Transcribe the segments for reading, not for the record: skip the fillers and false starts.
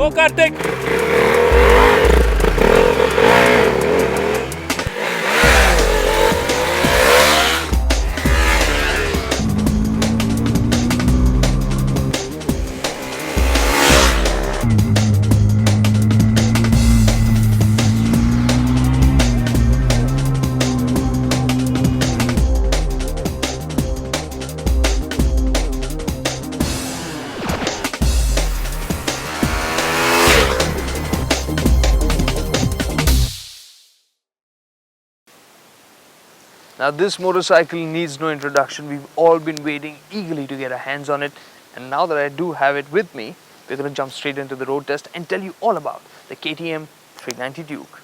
Go Karthik! Now this motorcycle needs no introduction. We've all been waiting eagerly to get our hands on it, and now that I do have it with me, we're going to jump straight into the road test and tell you all about the KTM 390 Duke.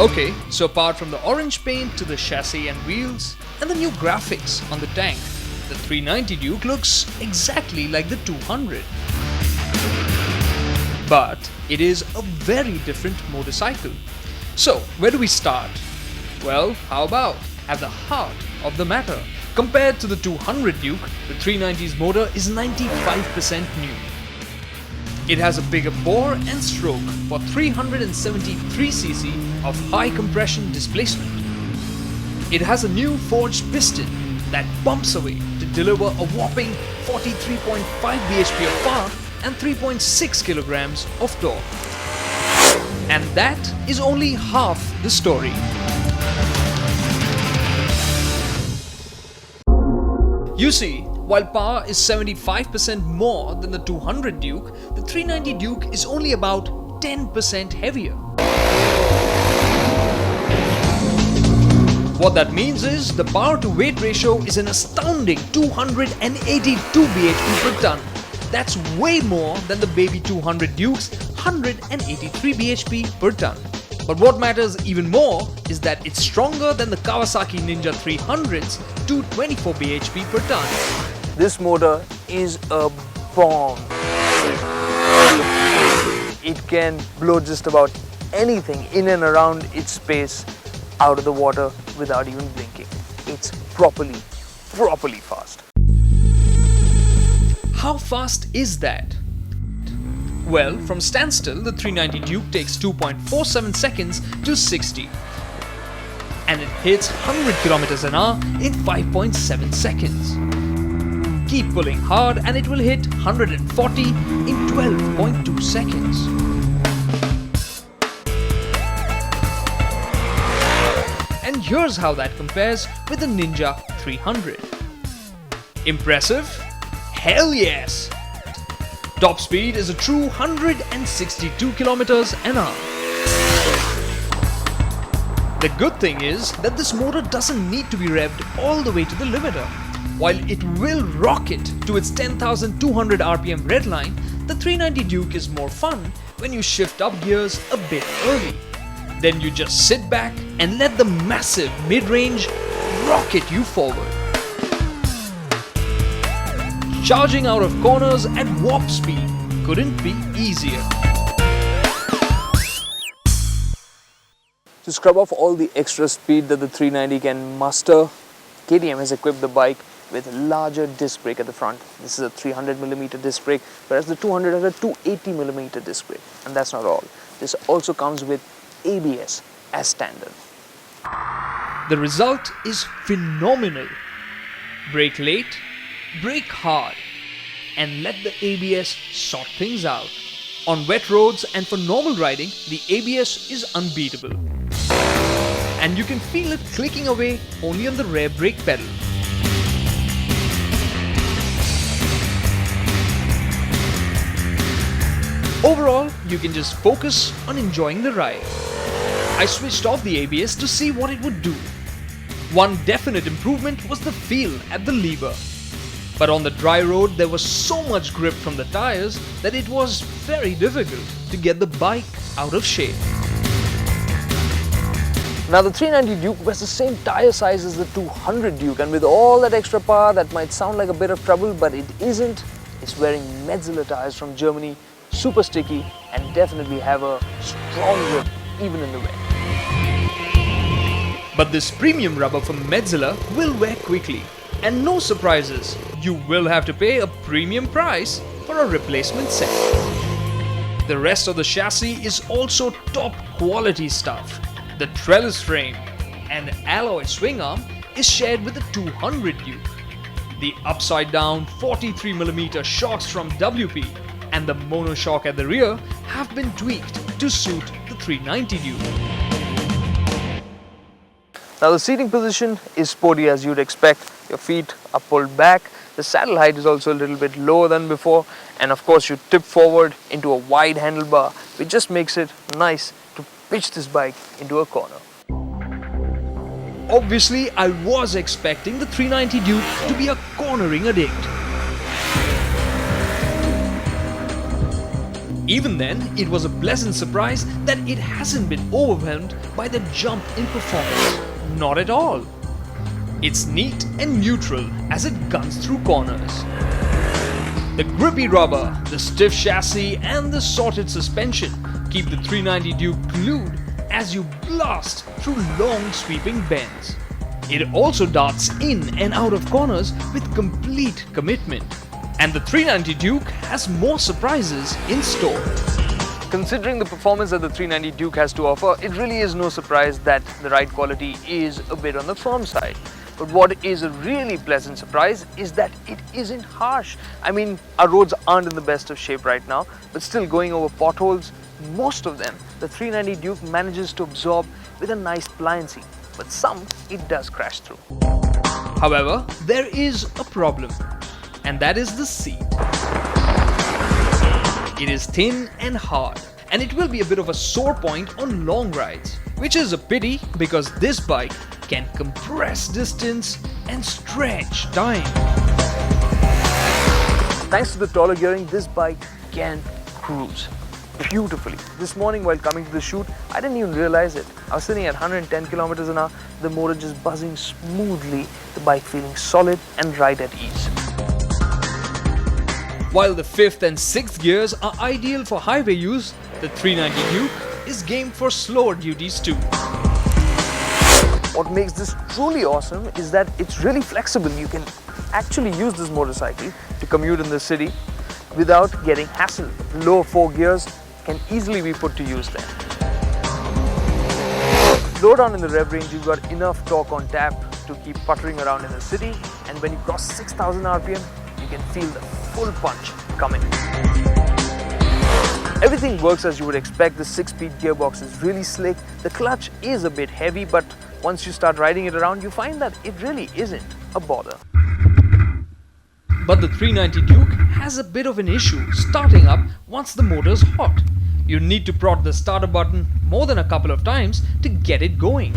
Okay, so apart from the orange paint to the chassis and wheels and the new graphics on the tank, the 390 Duke looks exactly like the 200. But it is a very different motorcycle. So where do we start? Well, how about at the heart of the matter? Compared to the 200 Duke, the 390's motor is 95% new. It has a bigger bore and stroke for 373cc of high compression displacement. It has a new forged piston that pumps away to deliver a whopping 43.5 bhp of power and 3.6 kilograms of torque. And that is only half the story. You see, while power is 75% more than the 200 Duke, the 390 Duke is only about 10% heavier. What that means is the power to weight ratio is an astounding 282 bhp per ton. That's way more than the baby 200 Duke's 183 bhp per ton. But what matters even more is that it's stronger than the Kawasaki Ninja 300's 224 bhp per ton. This motor is a bomb. It can blow just about anything in and around its space out of the water without even blinking. It's properly fast. How fast is that? Well, from standstill, the 390 Duke takes 2.47 seconds to 60. And it hits 100 km an hour in 5.7 seconds. Keep pulling hard and it will hit 140 in 12.2 seconds. And here's how that compares with the Ninja 300. Impressive? Hell yes! Top speed is a true 162 km an hour. The good thing is that this motor doesn't need to be revved all the way to the limiter. While it will rocket to its 10,200 RPM redline, the 390 Duke is more fun when you shift up gears a bit early. Then you just sit back and let the massive mid-range rocket you forward. Charging out of corners at warp speed couldn't be easier. To scrub off all the extra speed that the 390 can muster, KTM has equipped the bike with a larger disc brake at the front. This is a 300mm disc brake, whereas the 200 has a 280mm disc brake. And that's not all. This also comes with ABS as standard. The result is phenomenal. Brake late, brake hard, and let the ABS sort things out. On wet roads and for normal riding, the ABS is unbeatable. And you can feel it clicking away only on the rear brake pedal. Overall, you can just focus on enjoying the ride. I switched off the ABS to see what it would do. One definite improvement was the feel at the lever. But on the dry road, there was so much grip from the tires that it was very difficult to get the bike out of shape. Now the 390 Duke has the same tire size as the 200 Duke, and with all that extra power that might sound like a bit of trouble, but it isn't. It's wearing Metzeler tires from Germany, super sticky, and definitely have a strong grip even in the wet. But this premium rubber from Medzilla will wear quickly. And no surprises, you will have to pay a premium price for a replacement set. The rest of the chassis is also top quality stuff. The trellis frame and alloy swing arm is shared with the 200 Duke. The upside down 43mm shocks from WP and the monoshock at the rear have been tweaked to suit the 390 Duke. Now the seating position is sporty as you'd expect. Your feet are pulled back. The saddle height is also a little bit lower than before, and of course you tip forward into a wide handlebar, which just makes it nice to pitch this bike into a corner. Obviously, I was expecting the 390 Duke to be a cornering addict. Even then, it was a pleasant surprise that it hasn't been overwhelmed by the jump in performance. Not at all. It's neat and neutral as it guns through corners. The grippy rubber, the stiff chassis and the sorted suspension keep the 390 Duke glued as you blast through long sweeping bends. It also darts in and out of corners with complete commitment. And the 390 Duke has more surprises in store. Considering the performance that the 390 Duke has to offer, it really is no surprise that the ride quality is a bit on the firm side. But what is a really pleasant surprise is that it isn't harsh. I mean, our roads aren't in the best of shape right now, but still going over potholes, most of them, the 390 Duke manages to absorb with a nice pliancy, but some it does crash through. However, there is a problem, and that is the seat. It is thin and hard, and it will be a bit of a sore point on long rides, which is a pity because this bike can compress distance and stretch time. Thanks to the taller gearing, this bike can cruise beautifully. This morning while coming to the shoot, I didn't even realize it. I was sitting at 110 kilometers an hour, the motor just buzzing smoothly, the bike feeling solid and right at ease. While the 5th and 6th gears are ideal for highway use, the 390 Duke is game for slower duties too. What makes this truly awesome is that it's really flexible. You can actually use this motorcycle to commute in the city without getting hassled. Lower 4 gears can easily be put to use there. Low down in the rev range, you've got enough torque on tap to keep puttering around in the city, and when you cross 6,000 RPM, you can feel the full punch coming. Everything works as you would expect. The 6-speed gearbox is really slick. The clutch is a bit heavy, but once you start riding it around, you find that it really isn't a bother. But the 390 Duke has a bit of an issue starting up once the motor's hot. You need to prod the starter button more than a couple of times to get it going.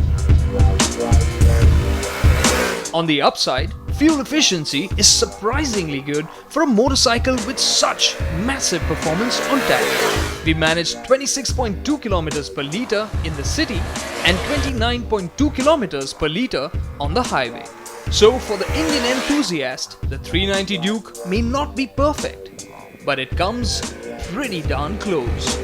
On the upside, fuel efficiency is surprisingly good for a motorcycle with such massive performance on tap. We managed 26.2 kilometers per liter in the city and 29.2 kilometers per liter on the highway. So for the Indian enthusiast, the 390 Duke may not be perfect, but it comes pretty darn close.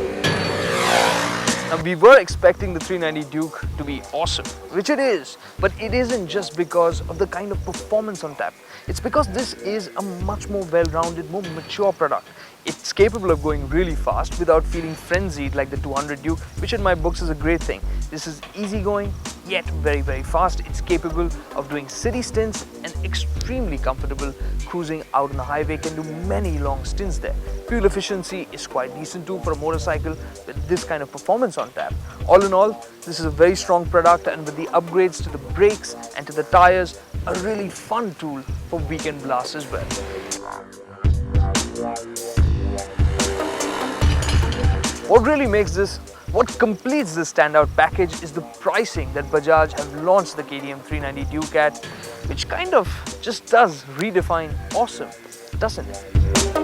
Now we were expecting the 390 Duke to be awesome, which it is, but it isn't just because of the kind of performance on tap. It's because this is a much more well-rounded, more mature product. It's capable of going really fast without feeling frenzied like the 200 Duke, which in my books is a great thing. This is easygoing, yet very, very fast. It's capable of doing city stints and extremely comfortable cruising out on the highway, can do many long stints there. Fuel efficiency is quite decent too for a motorcycle with this kind of performance on tap. All in all, this is a very strong product, and with the upgrades to the brakes and to the tires, a really fun tool for weekend blasts as well. What really makes this, what completes this standout package is the pricing that Bajaj have launched the KTM 390 Duke at, which kind of just does redefine awesome, doesn't it?